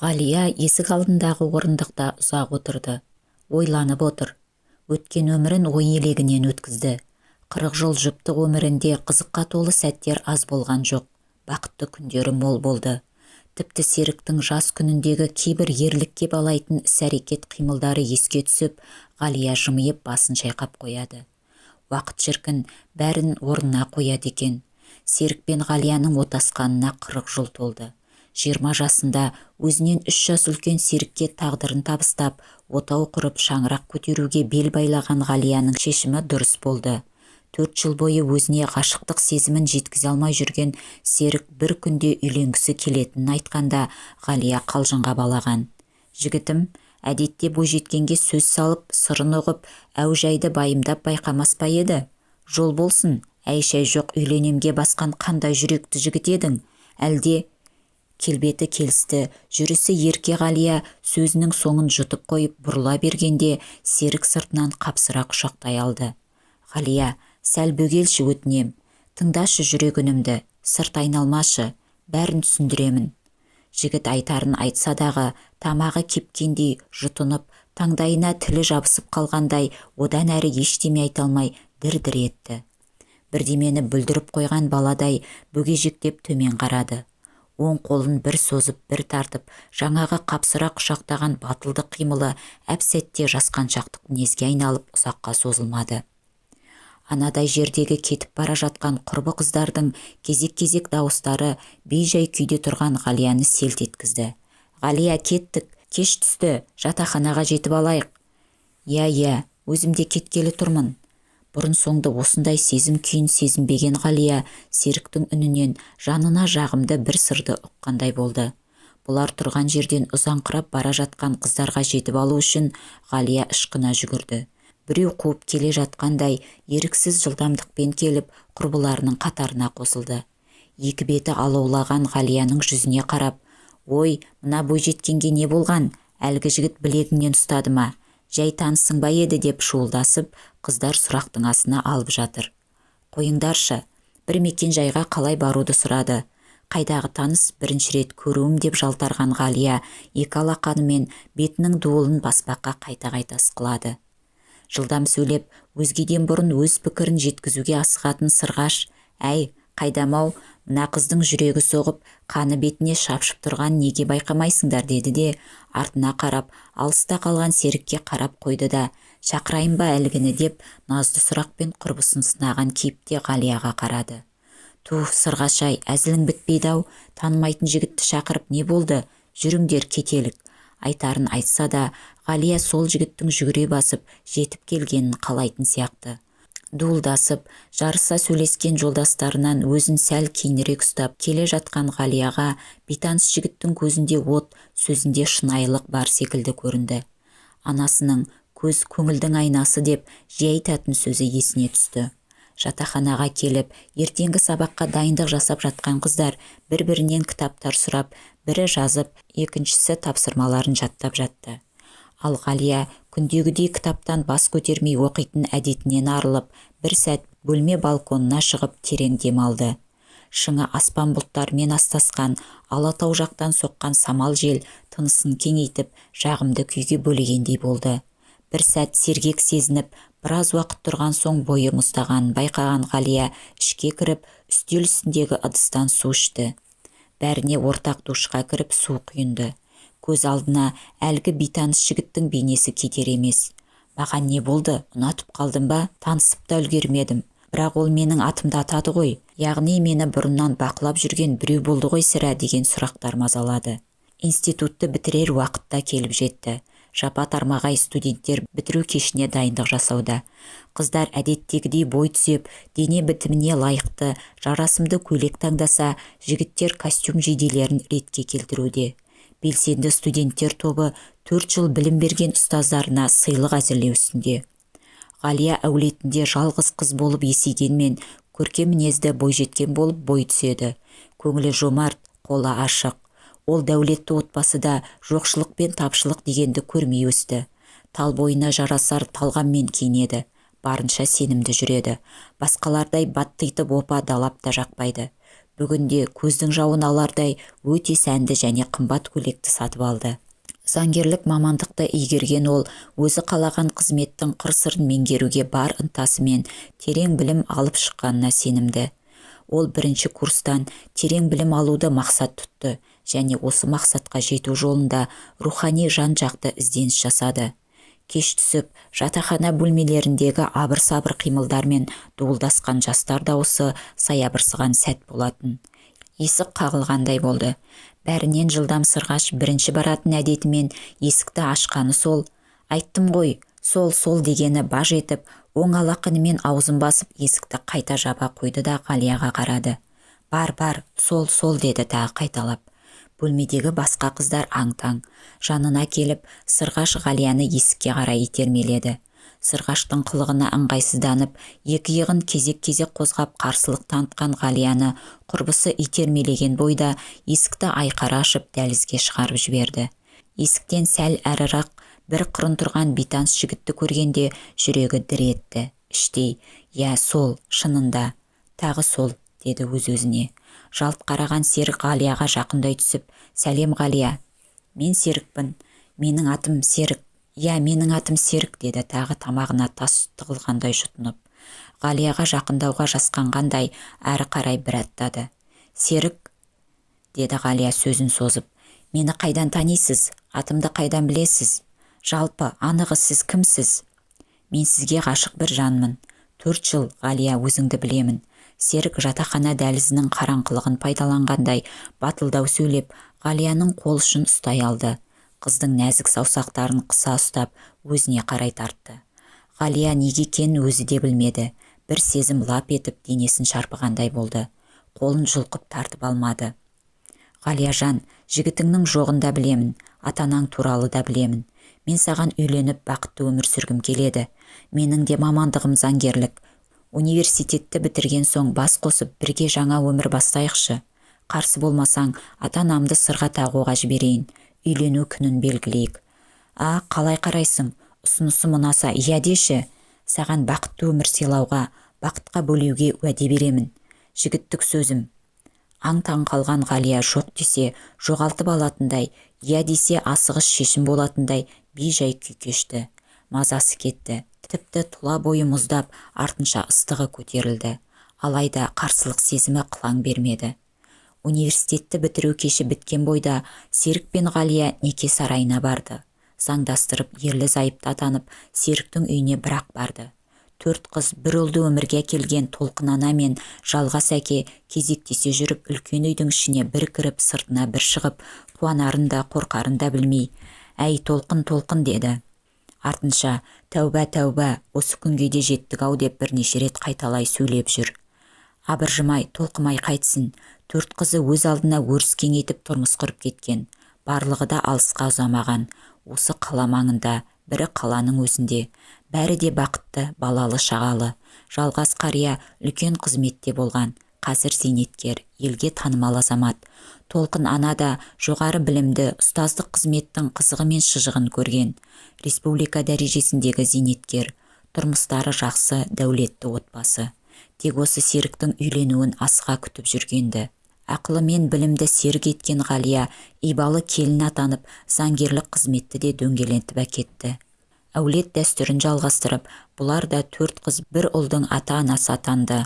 Ғалия есік алдындағы орындықта ұзақ отырды. Ойланып отыр. Өткен өмірін ой елегінен өткізді. 40 жыл жұптық өмірінде қызыққа толы сәттер аз болған жоқ. Бақытты күндері мол болды. Тіпті Серіктің жас күніндегі кейбір ерлікке балайтын іс-әрекет қимылдары еске түсіп, Ғалия жымиып басын шайқап қояды. Уақыт шіркін бәрін орнына қояды екен. Серік пен Ғалияның отасқанына 40 жыл толды. 20 жасында өзінен 3 жас үлкен Серікке тағдырын табыстап, отау құрып шаңырақ көтеруге бел байлаған Ғалияның шешімі дұрыс болды. 4 жыл бойы өзіне ғашықтық сезімін жеткізе алмай жүрген Серік бір күнде үйленгісі келетінін айтқанда, Ғалия қалжыңға балаған. Жігітім, әдетте бойжеткенге сөз салып, сырын ұғып, әу-жайды байымдап байқамас па еді? Жол болсын, әй-шәй жоқ үйленемге басқан қандай жүректі жігіт едің? Әлде келбеті келісті, жүрісі ерке Ғалия сөзінің соңын жұтып қойып бұрыла бергенде Серік сыртынан қапсыра құшақтай алды. Ғалия, сәл бөгелші өтінем. Тыңдашы жүрегінімді, сырт айналмашы, бәрін түсіндіремін. Жігіт айтарын айтса дағы, тамағы кепкендей жұтынып, таңдайына тілі жабысып қалғандай, одан әрі ештеме айта алмай дір-дір етті. Бірдемені бүлдіріп қойған баладай бөгежектеп төмен қарады. Оң қолын бір созып, бір тартып, жаңағы қапсыра құшақтаған батылдық қимылы әп-сәтте жасқаншақтық мінезге айналып ұзаққа созылмады. Анадай жердегі кетіп бара жатқан құрбы қыздардың кезек-кезек дауыстары бей-жай күйде тұрған Ғалияны селт еткізді. Ғалия, кеттік, кеш түсті, жатақханаға жетіп алайық. Иә, өзім де кеткелі тұрмын. Бұрын соңды осындай сезім күйін сезінбеген Ғалия Серіктің үнінен жанына жағымды бір сырды ұққандай болды. Бұлар тұрған жерден ұзаңқырап бара жатқан қыздарға жетіп алу үшін Ғалия ышқына жүгірді. Біреу қуып келе жатқандай еріксіз жылдамдықпен келіп құрбыларының қатарына қосылды. Екі беті алаулаған Ғалияның жүзіне қарап, «Ой, мына бойжеткенге не болған? Әлгі жігіт білегіңнен ұстады ма? Жай танысың ба еді?» деп шуылдасып, қыздар сұрақтың астына алып жатыр. «Қойыңдаршы, бір мекен жайға қалай баруды сұрады. Қайдағы таныс, бірінші рет көруім» деп жалтарған Ғалия екі алақанымен бетінің дуылын баспаққа қайта-қайта ысқылады. Жылдам сөйлеп, өзгеден бұрын өз пікірін жеткізуге асығатын сырғаш, «Әй, қайдам-ау, мына қыздың жүрегі соғып, қаны бетіне шапшып тұрған неге байқамайсыңдар?» деді де, артына қарап, алыста қалған Серікке қарап қойды да, «Шақырайын ба әлгіні?» деп назды сұрақпен құрбысын сынаған кейіпте Ғалияға қарады. «Туф, сырғаш-ай, әзілің бітпейді-ау, танымайтын жігітті шақырып не болды? Жүріңдер, кетелік». Айтарын айтса да, Ғалия сол жігіттің жүгіре басып жетіп келгенін қалайтын сияқты. Дуылдасып, жарыса сөйлескен жолдастарынан өзін сәл кейінірек ұстап келе жатқан Ғалияға бейтаныс жігіттің көзінде от, сөзінде шынайылық бар секілді көрінді. Анасының «көз көңілдің айнасы» деп жиі айтатын сөзі есіне түсті. Жатақханаға келіп, ертеңгі сабаққа дайындық жасап жатқан қыздар бір-бірінен кітаптар сұрап, бірі жазып, екіншісі тапсырмаларын жаттап жатты. Ал Ғалия күндегідей кітаптан бас көтермей оқитын әдетінен арылып, бір сәт бөлме балконына шығып терең дем алды. Шыңы аспан бұлттарымен астасқан, алатау жақтан соққан самал жел тынысын кеңейтіп, жағымды күйге бөлегендей болды. Бір сәт сергек сезініп, біраз уақыт тұрған соң бойы мұздағанын байқаған Ғалия ішке кіріп, үстел үстіндегі ыдыстан су ішті. Бәріне ортақ душқа кіріп су құйынды. Көз алдына әлгі бейтаныс жігіттің бейнесі кетер емес. «Маған не болды? Ұнатып қалдым ба? Танысып та үлгермедім. Бірақ ол менің атымды атады ғой. Яғни мені бұрыннан бақылап жүрген біреу болды ғой сірә» деген сұрақтар мазалады. Институтты бітірер уақытта келіп жетті. Жапа-тармағай студенттер бітіру кешіне дайындық жасауда. Қыздар әдеттегідей бой түзеп, дене бітіміне лайықты, жарасымды көйлек таңдаса, жігіттер костюм жейделерін ретке келтіруде. Белсенді студенттер тобы 4 жыл білім берген ұстаздарына сыйлық әзірлеу үстінде. Ғалия әулетінде жалғыз қыз болып есейгенмен, көркем мінезді бойжеткен болып бой түседі. Көңілі жомарт, қолы ашық. Ол дәулетті отбасыда жоқшылық пен тапшылық дегенді көрмей өсті. Тал бойына жарасар талғаммен киінеді. Барынша сенімді жүреді. Басқалардай баттитып опа далап та жақпайды. Бүгінде көздің жауын алардай өте сәнді және қымбат көйлекті сатып алды. Заңгерлік мамандықты игерген ол өзі қалаған қызметтің қыр-сырын меңгеруге бар ынтасымен терең білім алып шыққанына сенімді. Ол бірінші курстан терең білім алуды мақсат тұтты және осы мақсатқа жету жолында рухани жан-жақты ізденіс жасады. Кеш түсіп, жатақхана бөлмелеріндегі абыр-сабыр қимылдармен дуылдасқан жастар дауысы саябырсыған сәт болатын. Есік қағылғандай болды. Бәрінен жылдам Сырғаш бірінші баратын әдетімен есікті ашқаны сол. Айттым ғой, сол дегені баж етіп, оң алақынымен аузын басып есікті қайта жаба қойды да Ғалияға қарады. Бар, сол деді тағы қайталап. Бөлмедегі басқа қыздар аң-таң. Жанына келіп, Сырғаш Ғалияны есікке қарай итермеледі. Сырғаштың қылығына ыңғайсызданып, екі иығын кезек-кезек қозғап қарсылық танытқан Ғалияны құрбысы итермелеген бойда есікті айқара ашып дәлізге шығарып жіберді. Есіктен сәл әрірақ бір қырын тұрған бейтаныс жігітті көргенде жүрегі дір етті. Іштей, «Я, сол, шынында, тағы сол», деді өз-өзіне. Жалт қараған Серік Ғалияға жақындай түсіп, «Сәлем, Ғалия. Мен Серікпін. Менің атым Серік». «Я, менің атым Серік», деді тағы тамағына тас тығылғандай жұтынып. Ғалияға жақындауға жасқанғандай әрі қарай бір аттады. «Серік», деді Ғалия сөзін созып, «мені қайдан танисыз? Атымды қайдан білесіз? Жалпы, анығы сіз кімсіз?» «Мен сізге ғашық бір жанмын. 4 жыл, Ғалия, өзіңді білемін». Серік жатақхана дәлізінің қараңғылығын пайдаланғандай батылдау сөйлеп, Ғалияның қол ұшын ұстай алды. Қыздың нәзік саусақтарын қыса ұстап, өзіне қарай тартты. Ғалия неге екенін өзі де білмеді. Бір сезім лап етіп денесін шарпығандай болды. Қолын жұлқып тартып алмады. «Ғалияжан, жігітіңнің жоғында білемін, атанаң туралы да білемін. Мен саған үйленіп бақытты өмір сүргім келеді. Менің де мамандығым заңгерлік. Университетті бітірген соң бас қосып бірге жаңа өмір бастайықшы. Қарсы болмасаң, ата-анамды сырға тағуға жіберейін. Үйлену күнін белгілейік». «Қалай қарайсың? Ұсынысым ұнаса, иә деші. Саған бақытты өмір сыйлауға, бақытқа бөлеуге уәде беремін. Жігіттік сөзім». Аң-таң қалған Ғалия жоқ десе, жоғалтып алатындай, иә десе асығыс шешім болатындай бей-жай күй кешті. Мазасы кетті. Тіпті тұла бойы мұздап, артынша ыстығы көтерілді. Алайда қарсылық сезімі қылаң бермеді. Университетті бітіру кеші біткен бойда Серік пен Ғалия неке сарайына барды. Заңдастырып, ерлі-зайыпты атанып, Серіктің үйіне бірақ барды. 4 қыз бір ұлды өмірге келген Толқын ана мен Жалғас әке кезектесе жүріп, үлкен үйдің ішіне бір кіріп, сыртына бір шығып, қуанарын да қорқарын да білмей, «Әй, Толқын», деді. Артынша, «Тәуба, осы күнге де жеттік-ау» деп бірнеше рет қайталай сөйлеп жүр. Абыржымай, толқымай қайтсын. 4 қызы өз алдына өріс кеңейтіп тұрмыс құрып кеткен. Барлығы да алысқа ұзамаған. Осы қала маңында, бірі қаланың өзінде. Бәрі де бақытты, балалы шағалы. Жалғас қария үлкен қызметте болған. Қазір зейнеткер, елге танымал азамат. Толқын ана да жоғары білімді, ұстаздық қызметтің қызығы мен шыжығын көрген. Республика дәрежесіндегі зейнеткер. Тұрмыстары жақсы, дәулетті отбасы. Тек осы Серіктің үйленуін асыға күтіп жүргенді. Ақылы мен білімді серік еткен Ғалия ибалы келін атанып, заңгерлік қызметті де дөңгелентіп әкетті. Әулет дәстүрін жалғастырып, бұлар да 4 қыз бір ұлдың ата-анасы атанды.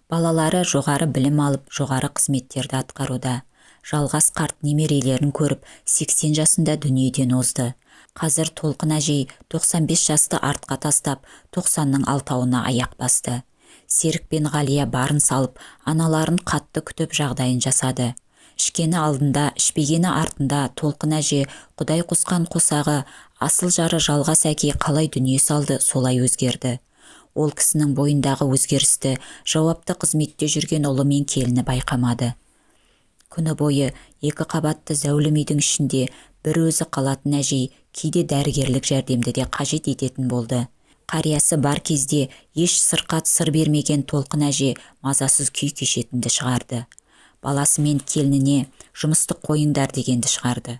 Балалары жоғары білім алып, жоғары қызметтерді атқаруда. Жалғас қарт немерелерін көріп, 80 жасында дүниеден озды. Қазір Толқын әжей 95 жасты артқа тастап, 90-ның алтауына аяқ басты. Серік пен Ғалия барын салып, аналарын қатты күтіп жағдайын жасады. Ішкені алдында, ішпегені артында Толқын әже, Құдай қосқан қосағы, асыл жары Жалғас әке қалай дүние салды, солай өзгерді. Ол кісінің бойындағы өзгерісті жауапты қызметте жүрген ұлы мен келіні байқамады. Күні бойы 2 қабатты зәулім үйдің ішінде бір өзі қалатын әжей кейде дәрігерлік жәрдемді де қажет ететін болды. Қариясы бар кезде еш сырқат сыр бермеген Толқын әже мазасыз күй кешетінді шығарды. Баласы мен келініне жұмысты қойыңдар дегенді шығарды.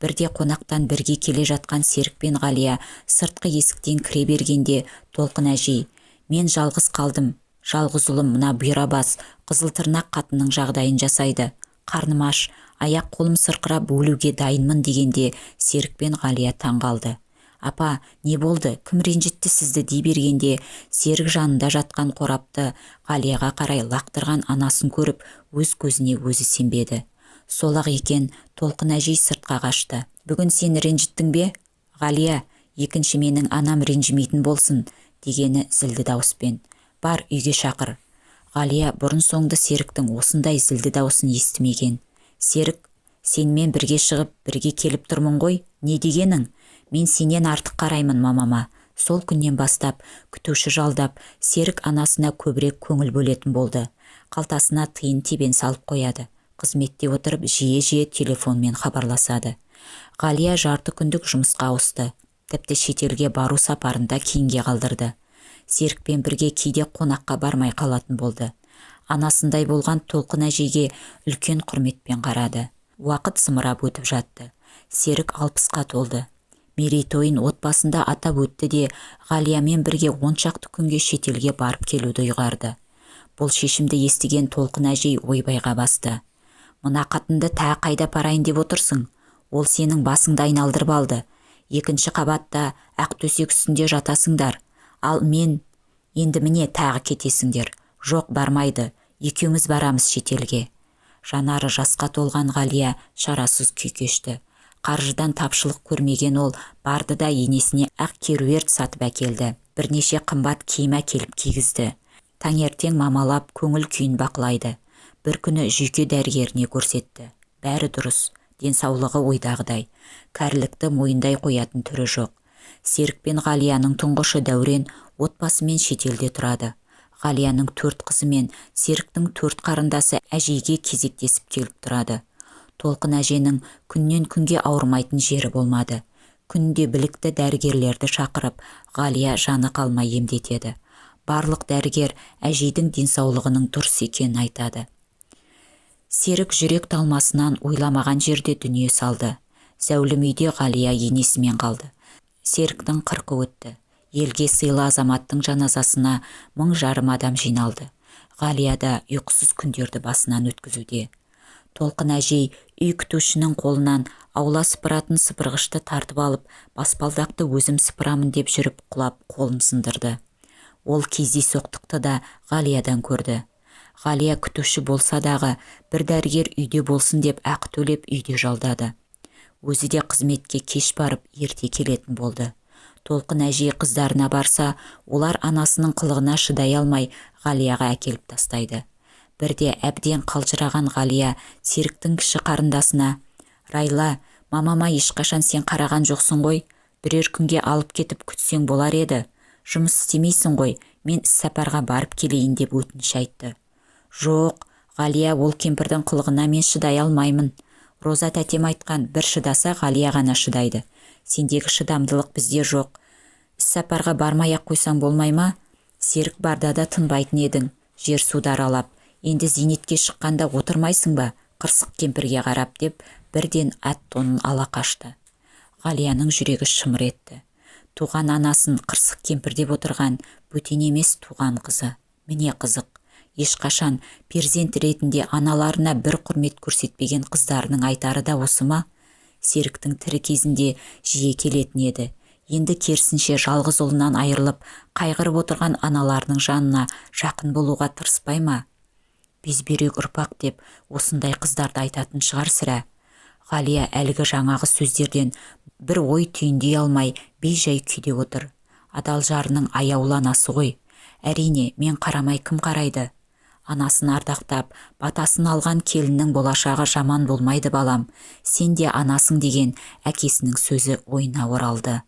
Бірде қонақтан бірге келе жатқан Серік пен Ғалия сыртқы есіктен кіре бергенде Толқын әжей, «Мен жалғыз қалдым, Жалғыз ұлым мына бұйра бас, қызыл тырнақ қатынның жағдайын жасайды. Қарным аш, аяқ қолым сырқырап өлуге дайынмын дегенде Серік пен Ғалия таң қалды. Апа, не болды? Кім ренжітті сізді дей бергенде Серік жанында жатқан қорапты Ғалияға қарай лақтырған анасын көріп, өз көзіне өзі сенбеді. Сол-ақ екен, Толқын әжей сыртқа қашты. Бүгін сен ренжіттің бе? Ғалия, екінші менің анам ренжімейтін болсын, дегені зілді дауыспен. Бар, үйге шақыр. Ғалия бұрын соңды Серіктің осындай зілді дауысын естімеген. Серік, сенмен бірге шығып, бірге келіп тұрмын ғой, не дегенің? Мен сенен артық қараймын мамама. Сол күннен бастап, күтуші жалдап, Серік анасына көбірек көңіл бөлетін болды. Қалтасына тиын тебен салып қояды. Қызметте отырып, жиі-жиі телефонмен хабарласады. Ғалия жарты күндік жұмысқа ауысты. Тіпті шетелге бару сапарында кейінге қалдырды. Серікпен бірге кейде қонаққа бармай қалатын болды. Анасындай болған Толқын әжеге үлкен құрметпен қарады. Уақыт зымырап өтіп жатты. Серік 60-қа толды. Мерейтойын отбасында атап өтті де, Ғалиямен бірге 10 шақты күнге шетелге барып келуді ұйғарды. Бұл шешімді естіген Толқын әжей ойбайға басты. Мына қатынды тағы қайда апарайын деп отырсың? Ол сенің басыңды айналдырып алды. Екінші қабатта ақ төсек үстінде жатасыңдар. Ал мен енді міне тағы кетесіңдер. Жоқ, бармайды. Екеуміз барамыз шетелге. Жанары жасқа толған Ғалия шарасыз күй кешті. Қаржыдан тапшылық көрмеген ол барды да енесіне ақ керуерт сатып әкелді. Бірнеше қымбат киім әкеліп кигізді. Таңертең мамалап көңіл күйін бақылайды. Бір күні жүйке дәрігеріне көрсетті. Бәрі дұрыс, денсаулығы ойдағыдай. Кәрілікті мойындай қоятын түрі жоқ. Серік пен Ғалияның тұңғышы Дәурен отбасымен шетелде тұрады. Ғалияның 4 қызы мен Серіктің 4 қарындасы әжейге кезектесіп келіп тұрады. Толқын әженің күннен күнге ауырмайтын жері болмады. Күнде білікті дәрігерлерді шақырып, Ғалия жаны қалмай емдетеді. Барлық дәрігер әжейдің денсаулығының дұрыс екенін айтады. Серік жүрек талмасынан ойламаған жерде дүние салды. Зәулім үйде Ғалия енесімен қалды. Серіктің 40-ы өтті. Елге сыйлы азаматтың жаназасына 1000 жарым адам жиналды. Ғалия да ұйқысыз күндерді басынан өткізуде. Толқын әжей үй күтушінің қолынан аула сыпыратын сыпырғышты тартып алып, баспалдақты өзім сыпырамын деп жүріп құлап қолын сындырды. Ол кездейсоқтықты да Ғалиядан көрді. Ғалия күтуші болса дағы бір дәрігер үйде болсын деп ақы төлеп үйде жалдады. Өзі де қызметке кеш барып ерте келетін болды. Толқын әжей қыздарына барса, олар анасының қылығына шыдай алмай Ғалияға әкеліп тастайды. Бірде әбден қалжыраған Ғалия Серіктің кіші қарындасына: Райла, мамама ешқашан сен қараған жоқсың ғой, бірер күнге алып кетіп күтсең болар еді. Жұмыс істемейсің ғой, мен іссапарға барып келейін деп өтініш айтты. Жоқ, Ғалия, ол кемпірдің қылығына мен шыдай алмаймын. Роза тәтем айтқан, бір шыдаса Ғалия ғана шыдайды. Сендегі шыдамдылық бізде жоқ. Іссапарға бармай-ақ қойсаң болмай ма? Серік барда да тынбайтын едің, жер суды аралап. Енді зейнетке шыққанда отырмайсың ба, қырсық кемпірге қарап деп, бірден ат тонын ала қашты. Ғалияның жүрегі шымыр етті. Туған анасын қырсық кемпір деп отырған бөтен емес туған қызы. Міне қызық, ешқашан перзент ретінде аналарына бір құрмет көрсетпеген қыздарының айтары да осы ма? Серіктің тірі кезінде жиі келетін еді. Енді керісінше жалғыз ұлынан айырылып, қайғырып отырған аналарының жанына жақын болуға тырыспай ма? Безбүйрек ұрпақ деп осындай қыздарды айтатын шығар сірә. Ғалия әлгі жаңағы сөздерден бір ой түйіндей алмай бей-жай күйде отыр. Адал жарының аяулы анасы ғой. Әрине, мен қарамай кім қарайды? Анасын ардақтап, батасын алған келіннің болашағы жаман болмайды балам. Сен де анасың деген әкесінің сөзі ойына оралды.